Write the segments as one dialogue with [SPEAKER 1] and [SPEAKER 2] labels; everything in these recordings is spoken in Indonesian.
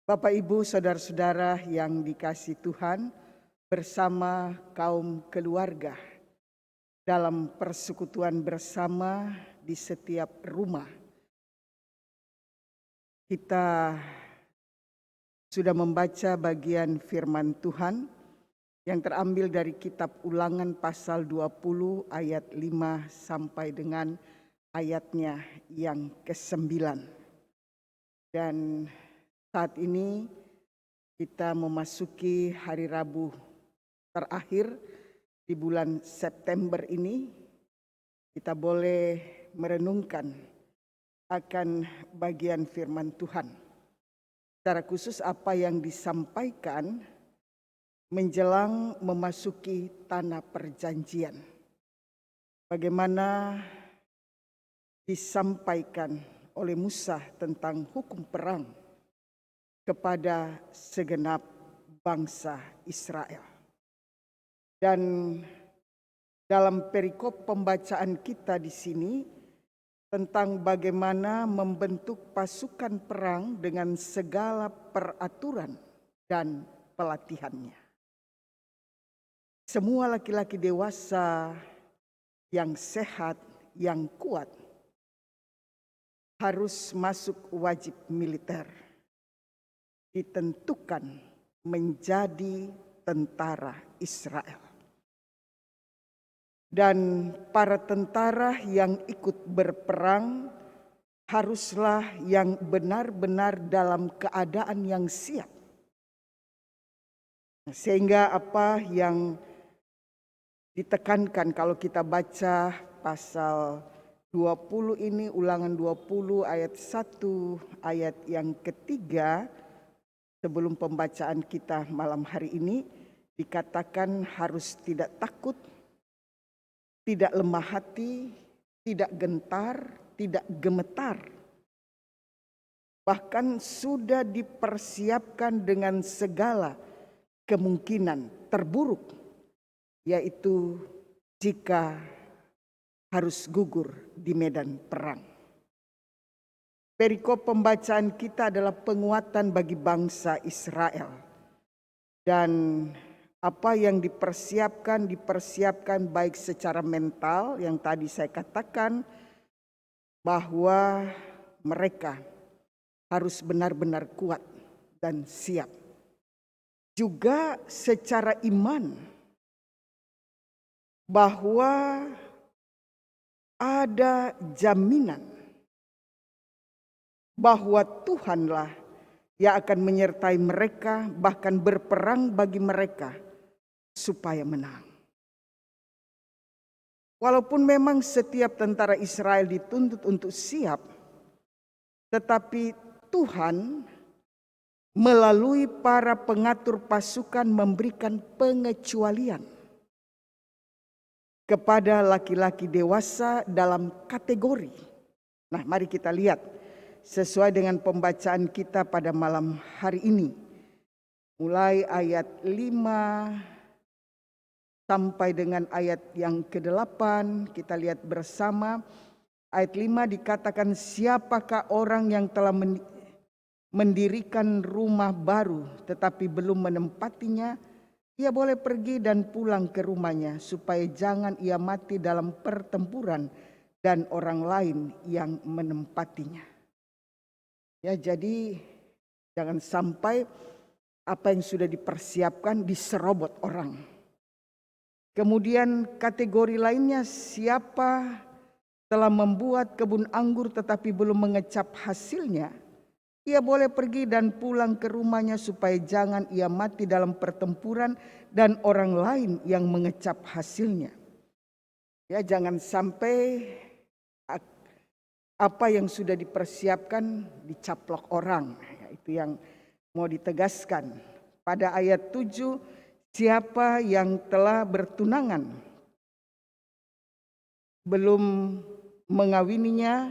[SPEAKER 1] Bapak, Ibu, saudara-saudara yang dikasihi Tuhan, bersama kaum keluarga dalam persekutuan bersama di setiap rumah. Kita sudah membaca bagian firman Tuhan yang terambil dari kitab Ulangan pasal 20 ayat 5 sampai dengan ayatnya yang ke-9. Dan saat ini kita memasuki hari Rabu terakhir di bulan September ini. Kita boleh merenungkan akan bagian firman Tuhan. Secara khusus apa yang disampaikan menjelang memasuki tanah perjanjian. Bagaimana disampaikan oleh Musa tentang hukum perang kepada segenap bangsa Israel. Dan dalam perikop pembacaan kita di sini tentang bagaimana membentuk pasukan perang dengan segala peraturan dan pelatihannya. Semua laki-laki dewasa yang sehat, yang kuat harus masuk wajib militer, ditentukan menjadi tentara Israel. Dan para tentara yang ikut berperang haruslah yang benar-benar dalam keadaan yang siap. Sehingga apa yang ditekankan kalau kita baca pasal 20 ini, Ulangan 20 ayat 1, ayat yang ketiga, sebelum pembacaan kita malam hari ini, dikatakan harus tidak takut, tidak lemah hati, tidak gentar, tidak gemetar. Bahkan sudah dipersiapkan dengan segala kemungkinan terburuk, yaitu jika harus gugur di medan perang. Perikop pembacaan kita adalah penguatan bagi bangsa Israel. Dan apa yang dipersiapkan baik secara mental yang tadi saya katakan, bahwa mereka harus benar-benar kuat dan siap. Juga secara iman, bahwa ada jaminan bahwa Tuhanlah yang akan menyertai mereka, bahkan berperang bagi mereka supaya menang. Walaupun memang setiap tentara Israel dituntut untuk siap, tetapi Tuhan melalui para pengatur pasukan memberikan pengecualian kepada laki-laki dewasa dalam kategori. Nah, mari kita lihat sesuai dengan pembacaan kita pada malam hari ini. Mulai ayat 5 sampai dengan ayat yang ke-8, kita lihat bersama. Ayat 5 dikatakan, siapakah orang yang telah mendirikan rumah baru tetapi belum menempatinya, ia boleh pergi dan pulang ke rumahnya supaya jangan ia mati dalam pertempuran dan orang lain yang menempatinya. Ya, jadi jangan sampai apa yang sudah dipersiapkan diserobot orang. Kemudian kategori lainnya, siapa telah membuat kebun anggur tetapi belum mengecap hasilnya, ia boleh pergi dan pulang ke rumahnya supaya jangan ia mati dalam pertempuran dan orang lain yang mengecap hasilnya. Ya, jangan sampai apa yang sudah dipersiapkan dicaplok orang. Ya, itu yang mau ditegaskan. Pada ayat 7, siapa yang telah bertunangan belum mengawininya,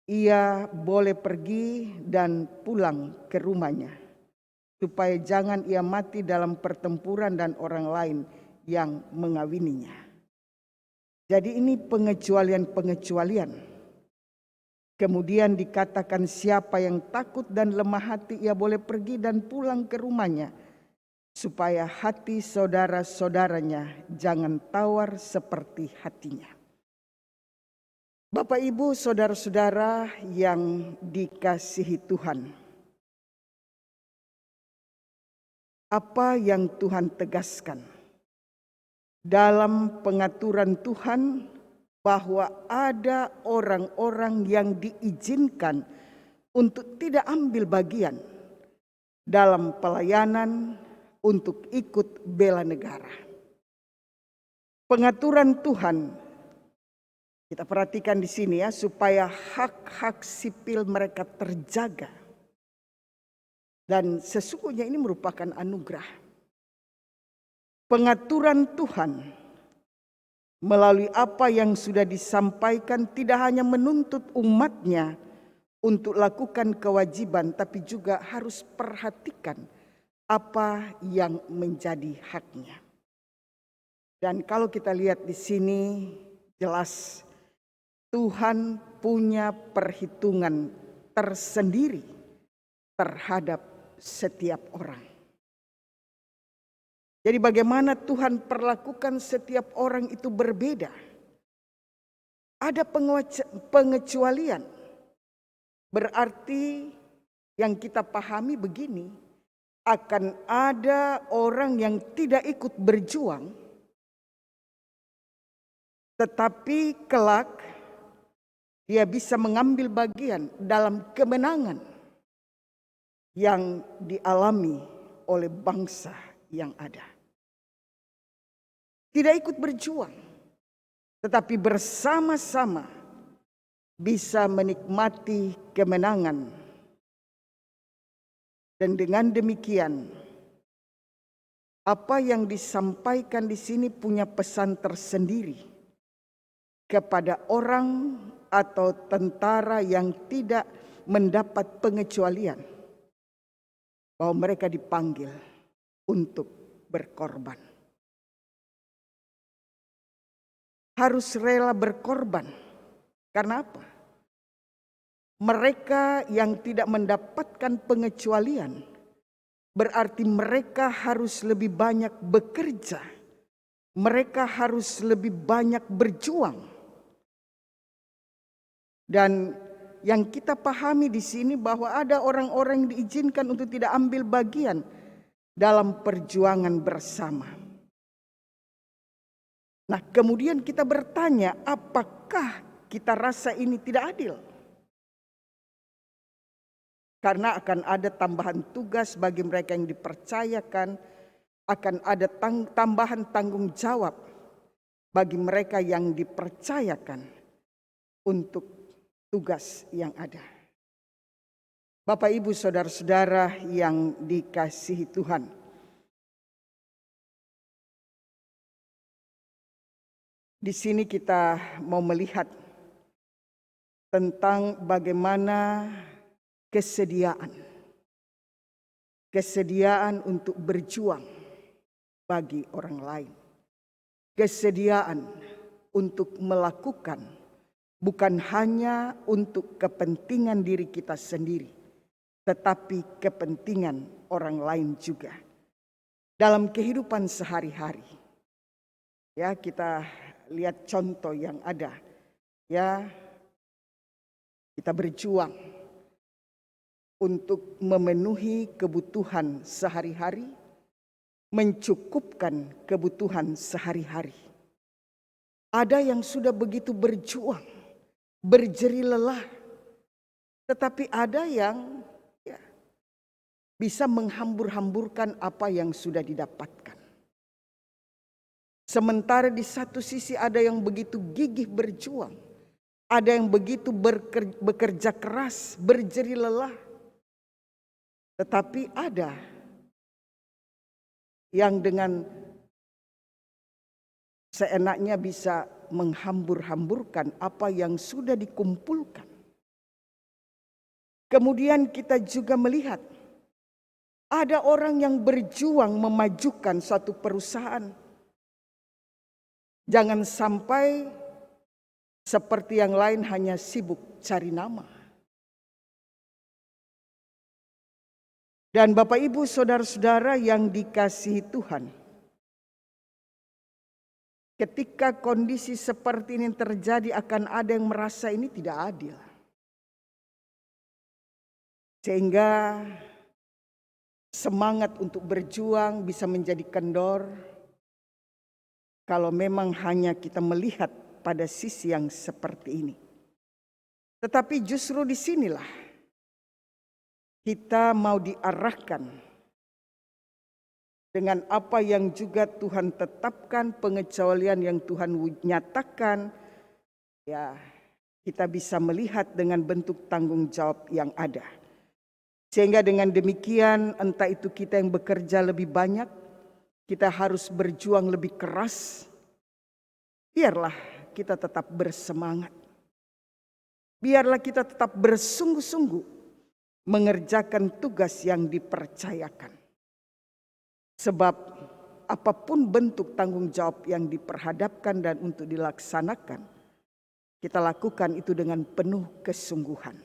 [SPEAKER 1] ia boleh pergi dan pulang ke rumahnya supaya jangan ia mati dalam pertempuran dan orang lain yang mengawininya. Jadi ini pengecualian-pengecualian Kemudian dikatakan siapa yang takut dan lemah hati ia boleh pergi dan pulang ke rumahnya, supaya hati saudara-saudaranya jangan tawar seperti hatinya. Bapak, Ibu, saudara-saudara yang dikasihi Tuhan, apa yang Tuhan tegaskan dalam pengaturan Tuhan bahwa ada orang-orang yang diizinkan untuk tidak ambil bagian dalam pelayanan untuk ikut bela negara. Pengaturan Tuhan, kita perhatikan di sini ya, supaya hak-hak sipil mereka terjaga. Dan sesungguhnya ini merupakan anugerah. Pengaturan Tuhan melalui apa yang sudah disampaikan tidak hanya menuntut umatnya untuk lakukan kewajiban, tapi juga harus perhatikan apa yang menjadi haknya. Dan kalau kita lihat di sini jelas Tuhan punya perhitungan tersendiri terhadap setiap orang. Jadi bagaimana Tuhan perlakukan setiap orang itu berbeda. Ada pengecualian. Berarti yang kita pahami begini, akan ada orang yang tidak ikut berjuang, tetapi kelak dia bisa mengambil bagian dalam kemenangan yang dialami oleh bangsa yang ada. Tidak ikut berjuang, tetapi bersama-sama bisa menikmati kemenangan. Dan dengan demikian, apa yang disampaikan di sini punya pesan tersendiri kepada orang atau tentara yang tidak mendapat pengecualian, bahwa mereka dipanggil untuk berkorban. Harus rela berkorban. Karena apa? Mereka yang tidak mendapatkan pengecualian, berarti mereka harus lebih banyak bekerja. Mereka harus lebih banyak berjuang. Dan yang kita pahami di sini bahwa ada orang-orang yang diizinkan untuk tidak ambil bagian dalam perjuangan bersama. Nah, kemudian kita bertanya, apakah kita rasa ini tidak adil? Karena akan ada tambahan tugas bagi mereka yang dipercayakan, akan ada tambahan tanggung jawab bagi mereka yang dipercayakan untuk tugas yang ada. Bapak, Ibu, saudara-saudara yang dikasihi Tuhan, di sini kita mau melihat tentang bagaimana kesediaan untuk berjuang bagi orang lain, kesediaan untuk melakukan bukan hanya untuk kepentingan diri kita sendiri, tetapi kepentingan orang lain juga dalam kehidupan sehari-hari. Ya, kita lihat contoh yang ada. Ya, kita berjuang untuk memenuhi kebutuhan sehari-hari, mencukupkan kebutuhan sehari-hari. Ada yang sudah begitu berjuang, berjeri lelah, tetapi ada yang bisa menghambur-hamburkan apa yang sudah didapatkan. Sementara di satu sisi ada yang begitu gigih berjuang, ada yang begitu bekerja keras, berjeri lelah, tetapi ada yang dengan seenaknya bisa menghambur-hamburkan apa yang sudah dikumpulkan. Kemudian kita juga melihat ada orang yang berjuang memajukan suatu perusahaan. Jangan sampai seperti yang lain hanya sibuk cari nama. Dan Bapak Ibu saudara-saudara yang dikasihi Tuhan, ketika kondisi seperti ini terjadi akan ada yang merasa ini tidak adil. Sehingga semangat untuk berjuang bisa menjadi kendor kalau memang hanya kita melihat pada sisi yang seperti ini. Tetapi justru disinilah kita mau diarahkan dengan apa yang juga Tuhan tetapkan, pengecualian yang Tuhan nyatakan, ya kita bisa melihat dengan bentuk tanggung jawab yang ada. Sehingga dengan demikian entah itu kita yang bekerja lebih banyak, kita harus berjuang lebih keras, biarlah kita tetap bersemangat. Biarlah kita tetap bersungguh-sungguh mengerjakan tugas yang dipercayakan. Sebab apapun bentuk tanggung jawab yang diperhadapkan dan untuk dilaksanakan, kita lakukan itu dengan penuh kesungguhan.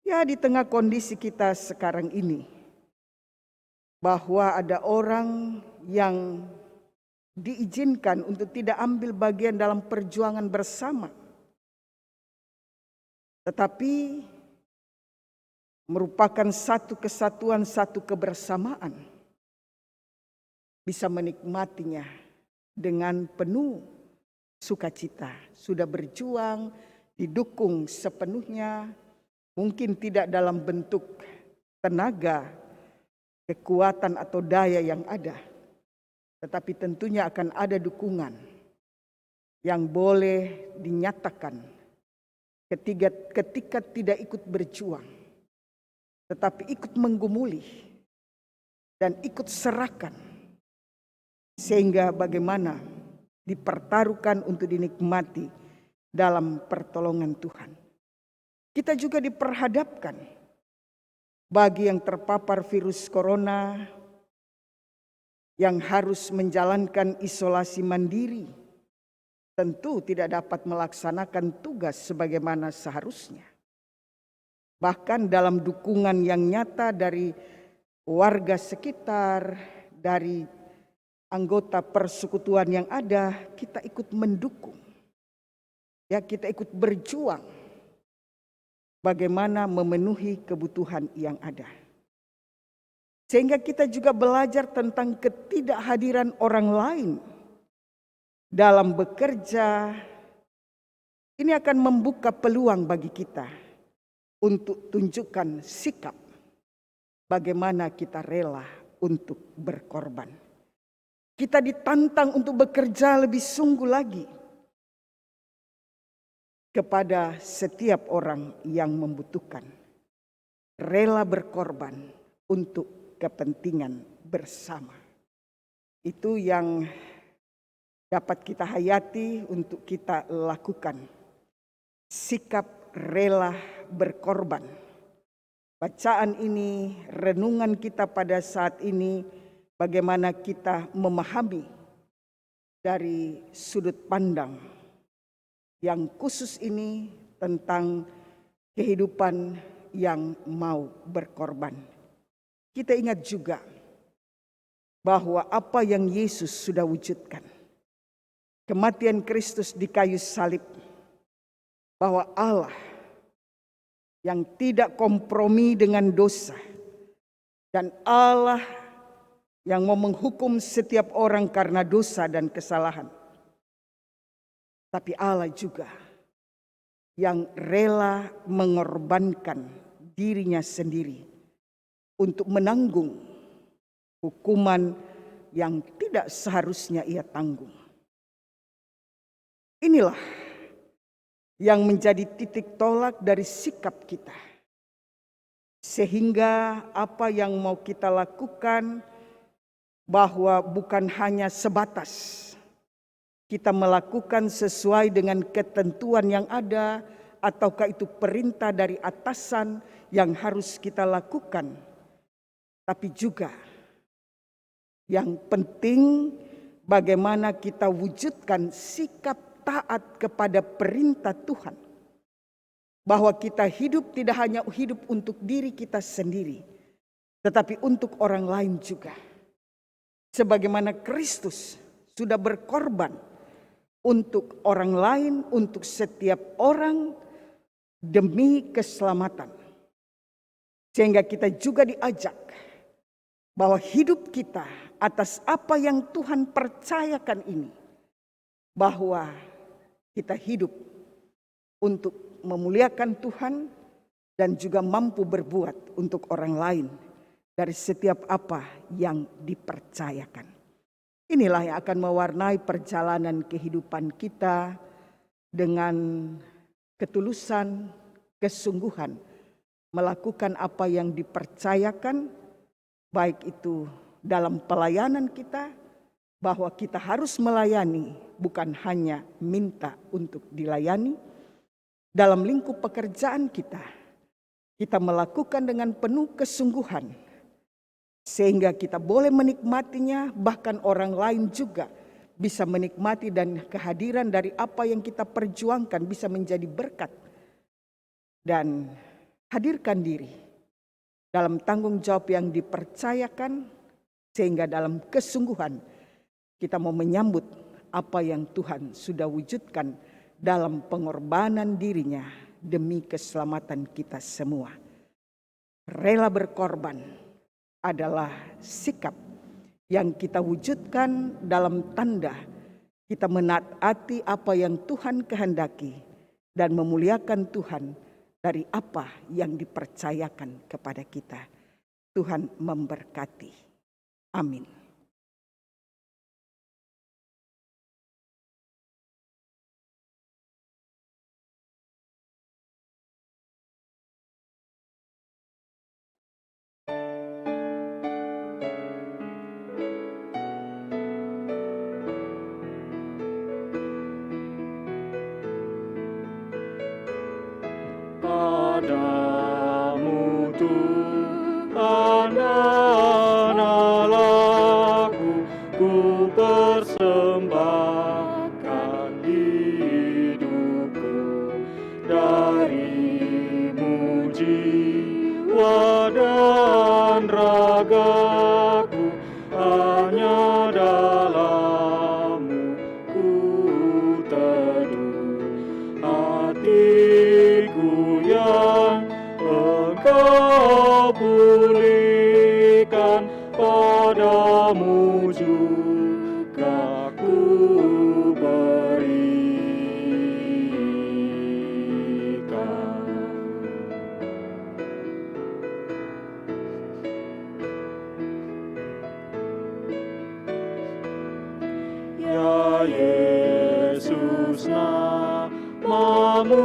[SPEAKER 1] Ya, di tengah kondisi kita sekarang ini, bahwa ada orang yang diizinkan untuk tidak ambil bagian dalam perjuangan bersama, tetapi merupakan satu kesatuan, satu kebersamaan, bisa menikmatinya dengan penuh sukacita. Sudah berjuang, didukung sepenuhnya, mungkin tidak dalam bentuk tenaga, kekuatan atau daya yang ada, tetapi tentunya akan ada dukungan yang boleh dinyatakan ketika tidak ikut berjuang, tetapi ikut menggumuli dan ikut serahkan, sehingga bagaimana dipertaruhkan untuk dinikmati dalam pertolongan Tuhan. Kita juga diperhadapkan bagi yang terpapar virus corona, yang harus menjalankan isolasi mandiri, tentu tidak dapat melaksanakan tugas sebagaimana seharusnya. Bahkan dalam dukungan yang nyata dari warga sekitar, dari anggota persekutuan yang ada, kita ikut mendukung. Ya, kita ikut berjuang bagaimana memenuhi kebutuhan yang ada. Sehingga kita juga belajar tentang ketidakhadiran orang lain dalam bekerja. Ini akan membuka peluang bagi kita untuk tunjukkan sikap bagaimana kita rela untuk berkorban. Kita ditantang untuk bekerja lebih sungguh lagi kepada setiap orang yang membutuhkan. Rela berkorban untuk kepentingan bersama. Itu yang dapat kita hayati untuk kita lakukan. Sikap rela berkorban. Bacaan ini, renungan kita pada saat ini, bagaimana kita memahami dari sudut pandang yang khusus ini tentang kehidupan yang mau berkorban. Kita ingat juga bahwa apa yang Yesus sudah wujudkan, kematian Kristus di kayu salib, bahwa Allah yang tidak kompromi dengan dosa, dan Allah yang mau menghukum setiap orang karena dosa dan kesalahan, tapi Allah juga yang rela mengorbankan dirinya sendiri untuk menanggung hukuman yang tidak seharusnya ia tanggung. Inilah yang menjadi titik tolak dari sikap kita. Sehingga apa yang mau kita lakukan, bahwa bukan hanya sebatas kita melakukan sesuai dengan ketentuan yang ada, ataukah itu perintah dari atasan yang harus kita lakukan, tapi juga yang penting bagaimana kita wujudkan sikap taat kepada perintah Tuhan. Bahwa kita hidup tidak hanya hidup untuk diri kita sendiri, tetapi untuk orang lain juga. Sebagaimana Kristus sudah berkorban untuk orang lain, untuk setiap orang demi keselamatan. Sehingga kita juga diajak bahwa hidup kita atas apa yang Tuhan percayakan ini, bahwa kita hidup untuk memuliakan Tuhan dan juga mampu berbuat untuk orang lain dari setiap apa yang dipercayakan. Inilah yang akan mewarnai perjalanan kehidupan kita dengan ketulusan, kesungguhan, melakukan apa yang dipercayakan, baik itu dalam pelayanan kita, bahwa kita harus melayani, bukan hanya minta untuk dilayani. Dalam lingkup pekerjaan kita melakukan dengan penuh kesungguhan, sehingga kita boleh menikmatinya, bahkan orang lain juga bisa menikmati dan kehadiran dari apa yang kita perjuangkan bisa menjadi berkat. Dan hadirkan diri dalam tanggung jawab yang dipercayakan, sehingga dalam kesungguhan kita mau menyambut apa yang Tuhan sudah wujudkan dalam pengorbanan dirinya demi keselamatan kita semua. Rela berkorban adalah sikap yang kita wujudkan dalam tanda kita menaati apa yang Tuhan kehendaki dan memuliakan Tuhan dari apa yang dipercayakan kepada kita. Tuhan memberkati. Amin.
[SPEAKER 2] Padamu Tuhan dan Allahku, ku persembahkan hidupku. Darimu jiwa dan ragaku, hanya dalam-Mu ku teduh. Hatiku yang Engkau pulihkan, padamu juga ku berikan. Ya Yesus, namamu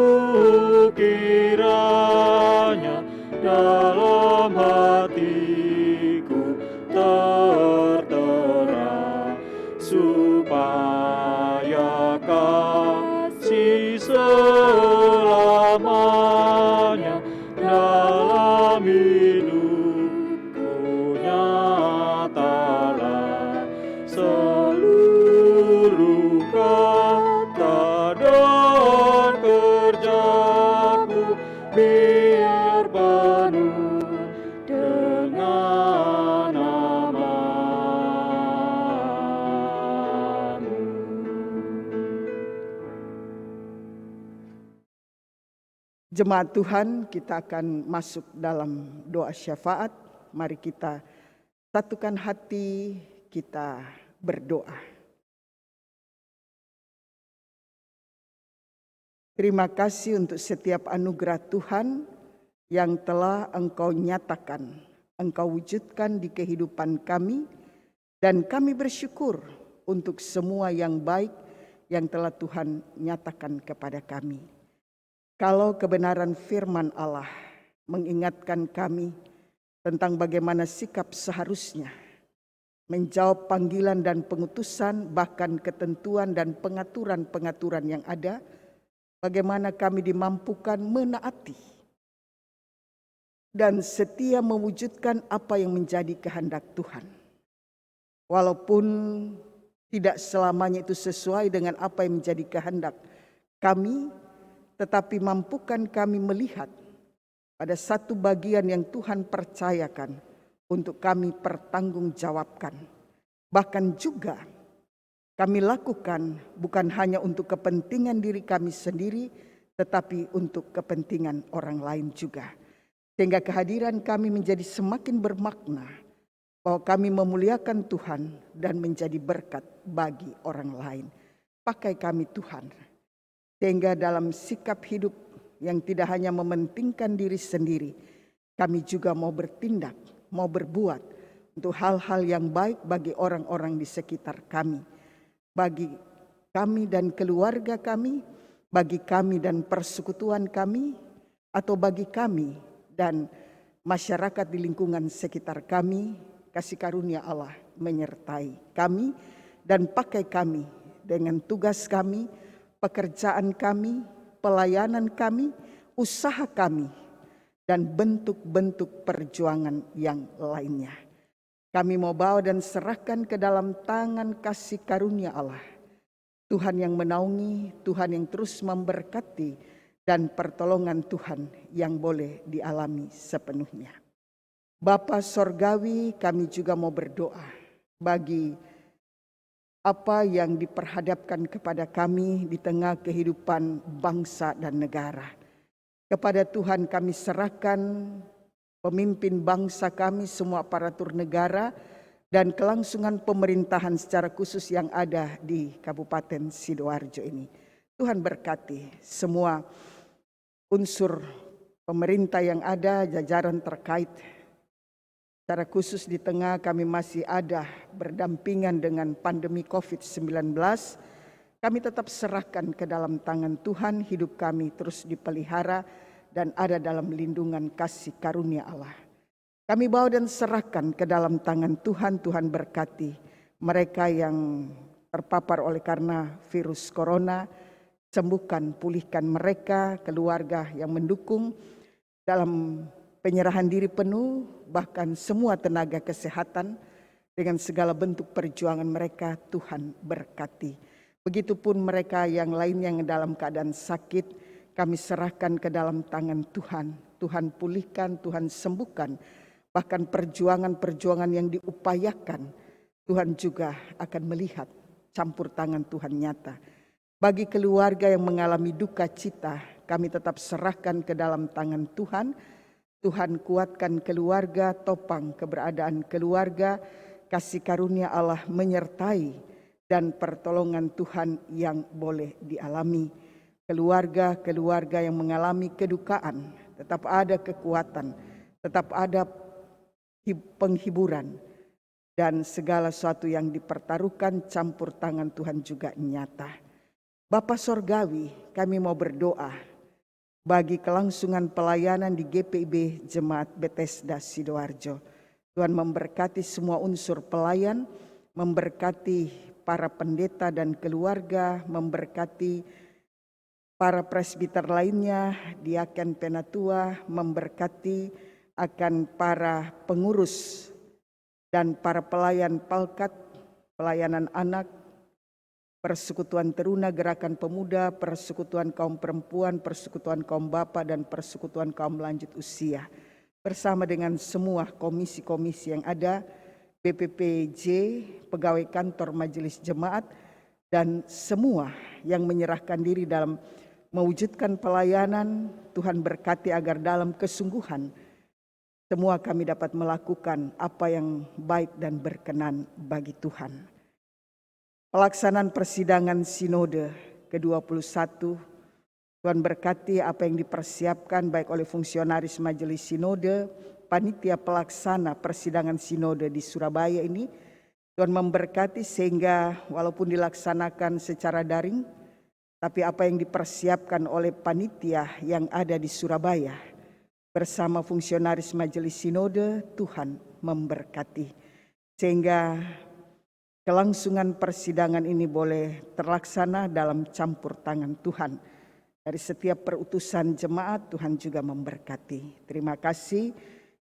[SPEAKER 2] kiranya dalam hatiku tertera, supaya kasih selamanya dalam hidupku nyatalah. Seluruh kata dan kerjaku biar penuh dengan nama-Mu.
[SPEAKER 1] Jemaat Tuhan, kita akan masuk dalam doa syafaat. Mari kita satukan hati, kita berdoa. Terima kasih untuk setiap anugerah Tuhan yang telah Engkau nyatakan, Engkau wujudkan di kehidupan kami, dan kami bersyukur untuk semua yang baik yang telah Tuhan nyatakan kepada kami. Kalau kebenaran firman Allah mengingatkan kami tentang bagaimana sikap seharusnya menjawab panggilan dan pengutusan, bahkan ketentuan dan pengaturan-pengaturan yang ada, bagaimana kami dimampukan menaati dan setia mewujudkan apa yang menjadi kehendak Tuhan. Walaupun tidak selamanya itu sesuai dengan apa yang menjadi kehendak kami, tetapi mampukan kami melihat pada satu bagian yang Tuhan percayakan untuk kami pertanggungjawabkan. Bahkan juga kami lakukan bukan hanya untuk kepentingan diri kami sendiri, tetapi untuk kepentingan orang lain juga. Sehingga kehadiran kami menjadi semakin bermakna bahwa kami memuliakan Tuhan dan menjadi berkat bagi orang lain. Pakai kami Tuhan, sehingga dalam sikap hidup yang tidak hanya mementingkan diri sendiri, kami juga mau bertindak, mau berbuat untuk hal-hal yang baik bagi orang-orang di sekitar kami, bagi kami dan keluarga kami, bagi kami dan persekutuan kami, atau bagi kami dan masyarakat di lingkungan sekitar kami. Kasih karunia Allah menyertai kami dan pakai kami dengan tugas kami, pekerjaan kami, pelayanan kami, usaha kami, dan bentuk-bentuk perjuangan yang lainnya. Kami mau bawa dan serahkan ke dalam tangan kasih karunia Allah. Tuhan yang menaungi, Tuhan yang terus memberkati, dan pertolongan Tuhan yang boleh dialami sepenuhnya. Bapa Sorgawi, kami juga mau berdoa bagi apa yang diperhadapkan kepada kami di tengah kehidupan bangsa dan negara. Kepada Tuhan kami serahkan pemimpin bangsa kami, semua aparatur negara, dan kelangsungan pemerintahan secara khusus yang ada di Kabupaten Sidoarjo ini. Tuhan berkati semua unsur pemerintah yang ada, jajaran terkait. Secara khusus di tengah kami masih ada berdampingan dengan pandemi COVID-19, kami tetap serahkan ke dalam tangan Tuhan, hidup kami terus dipelihara dan ada dalam lindungan kasih karunia Allah. Kami bawa dan serahkan ke dalam tangan Tuhan. Tuhan berkati mereka yang terpapar oleh karena virus corona, sembuhkan, pulihkan mereka, keluarga yang mendukung dalam penyerahan diri penuh, bahkan semua tenaga kesehatan dengan segala bentuk perjuangan mereka, Tuhan berkati. Begitupun mereka yang lainnya yang dalam keadaan sakit, kami serahkan ke dalam tangan Tuhan. Tuhan pulihkan, Tuhan sembuhkan. Bahkan perjuangan-perjuangan yang diupayakan, Tuhan juga akan melihat campur tangan Tuhan nyata. Bagi keluarga yang mengalami duka cita, kami tetap serahkan ke dalam tangan Tuhan. Tuhan kuatkan keluarga, topang keberadaan keluarga, kasih karunia Allah menyertai, dan pertolongan Tuhan yang boleh dialami. Keluarga-keluarga yang mengalami kedukaan, tetap ada kekuatan, tetap ada penghiburan, dan segala sesuatu yang dipertaruhkan campur tangan Tuhan juga nyata. Bapa Sorgawi, kami mau berdoa bagi kelangsungan pelayanan di GPIB Jemaat Bethesda Sidoarjo. Tuhan memberkati semua unsur pelayan, memberkati para pendeta dan keluarga, memberkati para presbiter lainnya, diaken penatua, memberkati akan para pengurus dan para pelayan palkat, pelayanan anak, Persekutuan Teruna, Gerakan Pemuda, Persekutuan Kaum Perempuan, Persekutuan Kaum Bapa, dan Persekutuan Kaum Lanjut Usia. Bersama dengan semua komisi-komisi yang ada, BPPJ, pegawai kantor Majelis Jemaat, dan semua yang menyerahkan diri dalam mewujudkan pelayanan. Tuhan berkati agar dalam kesungguhan semua kami dapat melakukan apa yang baik dan berkenan bagi Tuhan. Pelaksanaan persidangan Sinode ke-21, Tuhan berkati apa yang dipersiapkan baik oleh fungsionaris Majelis Sinode, panitia pelaksana persidangan Sinode di Surabaya ini. Tuhan memberkati sehingga walaupun dilaksanakan secara daring, tapi apa yang dipersiapkan oleh panitia yang ada di Surabaya bersama fungsionaris Majelis Sinode, Tuhan memberkati. Sehingga kelangsungan persidangan ini boleh terlaksana dalam campur tangan Tuhan. Dari setiap perutusan jemaat, Tuhan juga memberkati. Terima kasih.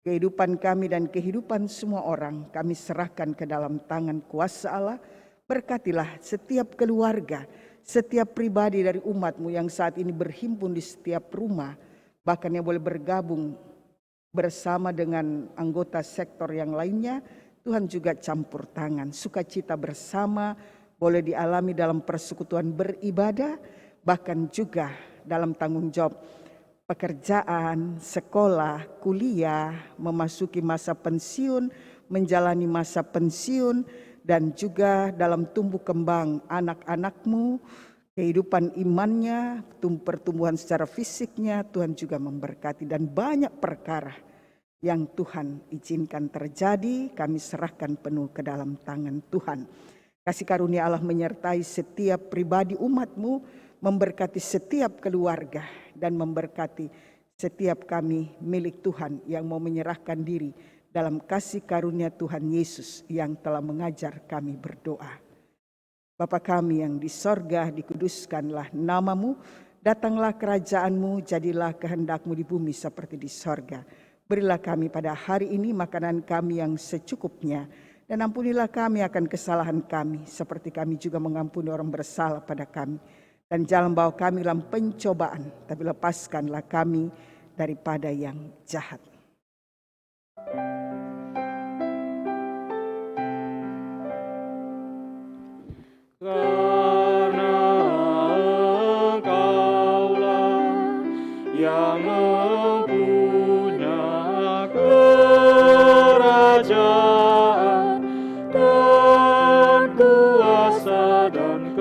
[SPEAKER 1] Kehidupan kami dan kehidupan semua orang kami serahkan ke dalam tangan kuasa Allah. Berkatilah setiap keluarga, setiap pribadi dari umat-Mu yang saat ini berhimpun di setiap rumah, bahkan yang boleh bergabung bersama dengan anggota sektor yang lainnya, Tuhan juga campur tangan. Sukacita bersama boleh dialami dalam persekutuan beribadah, bahkan juga dalam tanggung jawab pekerjaan, sekolah, kuliah, memasuki masa pensiun, menjalani masa pensiun, dan juga dalam tumbuh kembang anak-anakmu, kehidupan imannya, pertumbuhan secara fisiknya, Tuhan juga memberkati. Dan banyak perkara yang Tuhan izinkan terjadi, kami serahkan penuh ke dalam tangan Tuhan. Kasih karunia Allah menyertai setiap pribadi umat-Mu, memberkati setiap keluarga, dan memberkati setiap kami milik Tuhan yang mau menyerahkan diri dalam kasih karunia Tuhan Yesus yang telah mengajar kami berdoa. Bapa kami yang di sorga, dikuduskanlah nama-Mu, datanglah kerajaan-Mu, jadilah kehendak-Mu di bumi seperti di sorga. Berilah kami pada hari ini makanan kami yang secukupnya, dan ampunilah kami akan kesalahan kami, seperti kami juga mengampuni orang bersalah pada kami. Dan jangan bawa kami dalam pencobaan, tapi lepaskanlah kami daripada yang jahat.
[SPEAKER 2] Karena Engkaulah yang mempunyai kerajaan dan kuasa dan